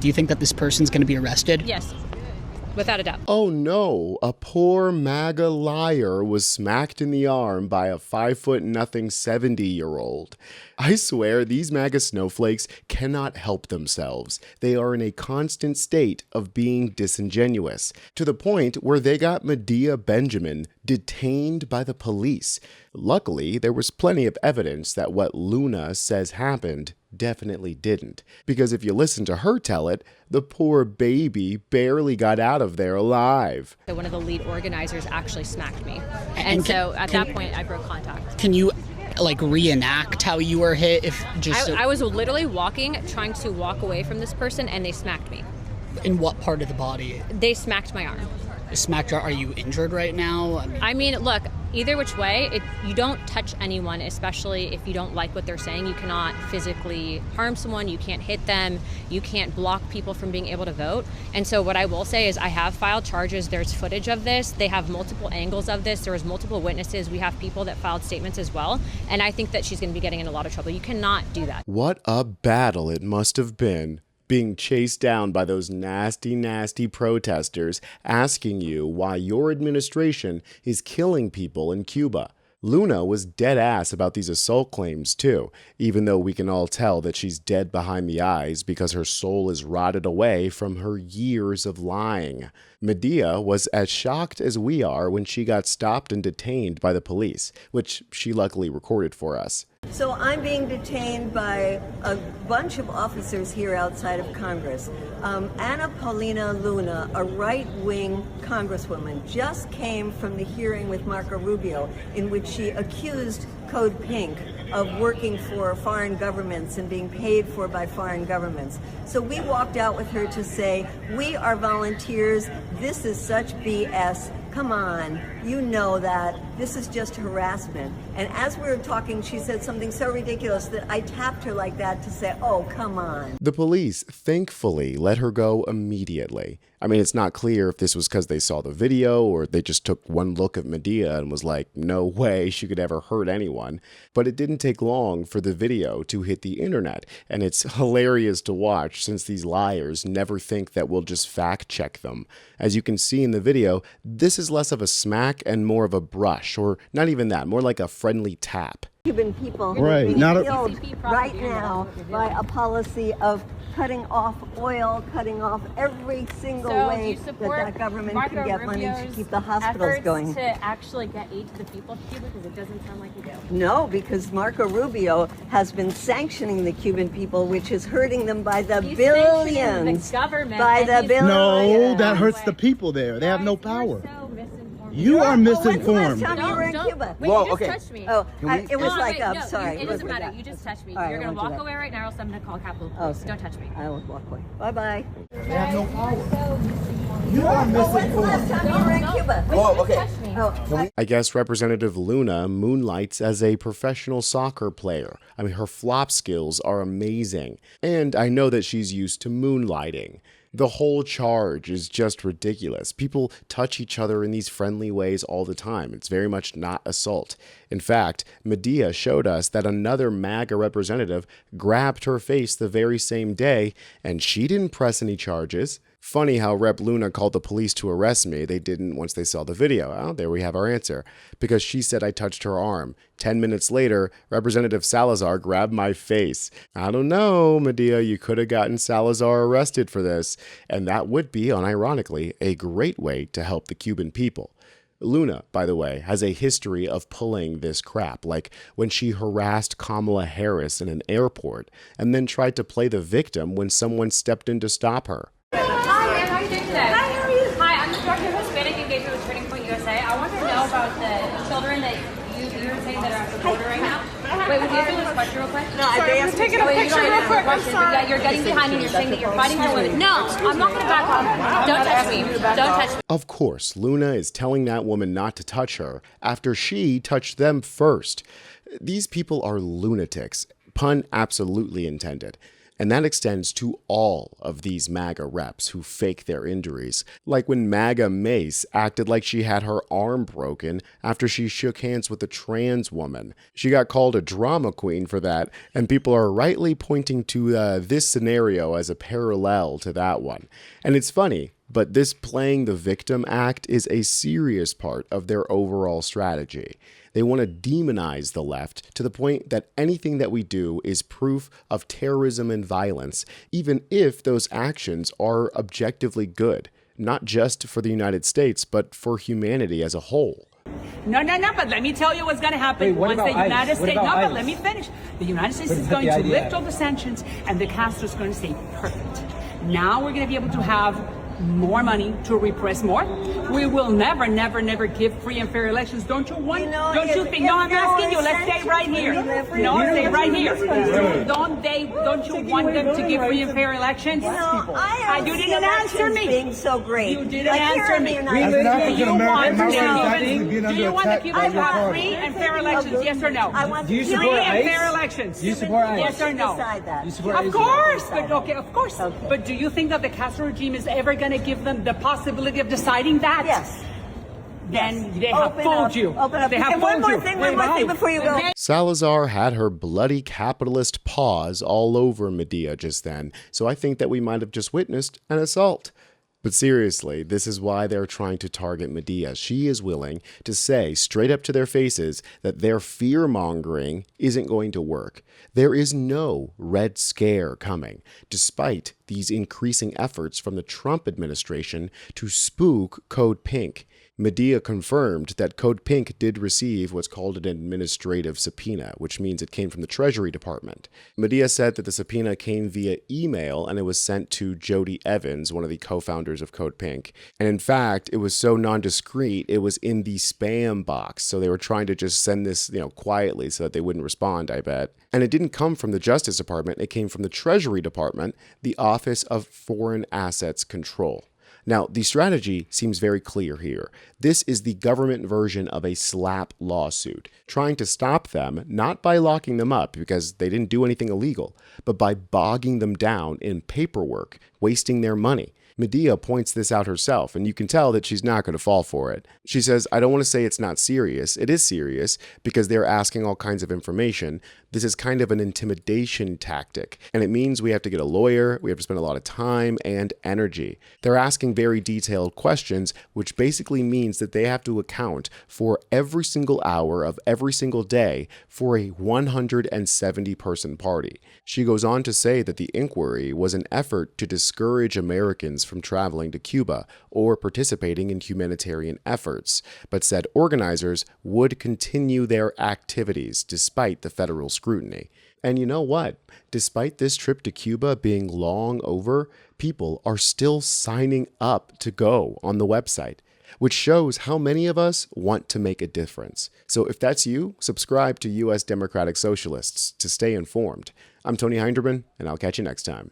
Do you think that this person's going to be arrested? Yes, without a doubt. Oh no, a poor MAGA liar was smacked in the arm by a 5'0" 70-year-old. I swear these MAGA snowflakes cannot help themselves. They are in a constant state of being disingenuous, to the point where they got Medea Benjamin detained by the police. Luckily, there was plenty of evidence that what Luna says happened definitely didn't, because if you listen to her tell it, the poor baby barely got out of there alive. So one of the lead organizers actually smacked me. And so at that point, I broke contact. Can you reenact how you were hit? I was literally trying to walk away from this person, and they smacked me. In what part of the body? They smacked my arm. Are you injured right now? I mean, look, either which way, you don't touch anyone, especially if you don't like what they're saying. You cannot physically harm someone. You can't hit them. You can't block people from being able to vote. And so what I will say is I have filed charges. There's footage of this. They have multiple angles of this. There was multiple witnesses. We have people that filed statements as well. And I think that she's going to be getting in a lot of trouble. You cannot do that. What a battle it must have been, being chased down by those nasty, nasty protesters asking you why your administration is killing people in Cuba. Luna was dead ass about these assault claims too, even though we can all tell that she's dead behind the eyes because her soul is rotted away from her years of lying. Medea was as shocked as we are when she got stopped and detained by the police, which she luckily recorded for us. So I'm being detained by a bunch of officers here outside of Congress. Anna Paulina Luna, a right-wing congresswoman, just came from the hearing with Marco Rubio in which she accused CODEPINK of working for foreign governments and being paid for by foreign governments. So we walked out with her to say, we are volunteers, this is such BS. Come on, you know that. This is just harassment. And as we were talking, she said something so ridiculous that I tapped her like that to say, oh, come on. The police thankfully let her go immediately. I mean, it's not clear if this was because they saw the video or they just took one look at Medea and was like, no way she could ever hurt anyone. But it didn't take long for the video to hit the internet. And it's hilarious to watch since these liars never think that we'll just fact check them. As you can see in the video, this is less of a smack and more of a brush, or not even that, more like a friendly tap. Cuban people right, being killed right now by a policy of cutting off oil, cutting off every single way that government can get money to keep the hospitals going. To actually get aid to the people of Cuba, because it doesn't sound like you do. No, because Marco Rubio has been sanctioning the Cuban people, which is hurting them by the billions. The government by the billions. No, that hurts the people there. They have no power. You are misinformed. When's the last time you were in Cuba? Wait, you just touched me. Oh, it was sorry. It doesn't matter. You just touched me. Right, You're going to walk away right now or else I'm going to call Capitol Police. Don't touch me. I will walk away. Bye-bye. They have no power. You are misinformed. When's the last time you were in Cuba? Oh, okay. I guess Representative Luna moonlights as a professional soccer player. I mean, her flop skills are amazing. And I know that she's used to moonlighting. The whole charge is just ridiculous. People touch each other in these friendly ways all the time. It's very much not assault. In fact, Medea showed us that another MAGA representative grabbed her face the very same day, and she didn't press any charges. Funny how Rep Luna called the police to arrest me. They didn't once they saw the video. Well, there we have our answer. Because she said I touched her arm. 10 minutes later, Representative Salazar grabbed my face. I don't know, Medea, you could have gotten Salazar arrested for this. And that would be, unironically, a great way to help the Cuban people. Luna, by the way, has a history of pulling this crap, like when she harassed Kamala Harris in an airport and then tried to play the victim when someone stepped in to stop her. Hi, how are you doing today? Hi, how are you? Hi, I'm the director of Hispanic Engagement with Turning Point USA. I want to know about the children that you were saying that are at the border right now. Wait, would you answer this question real quick? No, I'm taking a picture real quick. I'm sorry. Yeah, you're getting behind me and you're saying that you're fighting for women. No, I'm not going to back off. Don't touch me. Don't touch me. Of course, Luna is telling that woman not to touch her after she touched them first. These people are lunatics, pun absolutely intended. And that extends to all of these MAGA reps who fake their injuries, like when MAGA Mace acted like she had her arm broken after she shook hands with a trans woman. She got called a drama queen for that, and people are rightly pointing to this scenario as a parallel to that one. And it's funny, but this playing the victim act is a serious part of their overall strategy. They want to demonize the left to the point that anything that we do is proof of terrorism and violence, even if those actions are objectively good, not just for the United States, but for humanity as a whole. No, but let me tell you what's going to happen once the United States... No, but let me finish. The United States is going to lift all the sanctions, and the Castro is going to say, perfect. Now we're going to be able to have more money to repress more. We will never give free and fair elections. Don't you want? Don't you think? No, I'm asking you. Let's stay right here. No, stay right here. Don't you want them to give free and fair elections? You didn't answer me. Being so great. You didn't answer me. Do you want the Cubans to have free and fair elections? Yes or no? Do you support free and ICE? fair elections. Do you support ICE? Yes or no? You support Of ICE? course. But okay, of course. But do you think that the Castro regime is ever going to give them the possibility of deciding that? Yes. Then they have fooled you. They have fooled one more you. thing before you go. Salazar had her bloody capitalist paws all over Medea just then, so I think that we might have just witnessed an assault. But seriously, this is why they're trying to target Medea. She is willing to say straight up to their faces that their fear-mongering isn't going to work. There is no Red Scare coming, despite these increasing efforts from the Trump administration to spook CODEPINK. Medea confirmed that CODEPINK did receive what's called an administrative subpoena, which means it came from the Treasury Department. Medea said that the subpoena came via email and it was sent to Jody Evans, one of the co-founders of CODEPINK. And in fact, it was so non-discreet, it was in the spam box. So they were trying to just send this, quietly so that they wouldn't respond, I bet. And it didn't come from the Justice Department, it came from the Treasury Department, the Office of Foreign Assets Control. Now, the strategy seems very clear here. This is the government version of a slap lawsuit, trying to stop them not by locking them up because they didn't do anything illegal, but by bogging them down in paperwork, wasting their money. Medea points this out herself, and you can tell that she's not going to fall for it. She says, I don't want to say it's not serious. It is serious because they're asking all kinds of information. This is kind of an intimidation tactic, and it means we have to get a lawyer, we have to spend a lot of time and energy. They're asking very detailed questions, which basically means that they have to account for every single hour of every single day for a 170-person party. She goes on to say that the inquiry was an effort to discourage Americans from traveling to Cuba or participating in humanitarian efforts, but said organizers would continue their activities despite the federal scrutiny. And you know what? Despite this trip to Cuba being long over, people are still signing up to go on the website, which shows how many of us want to make a difference. So if that's you, subscribe to US Democratic Socialists to stay informed. I'm Tony Hinderman, and I'll catch you next time.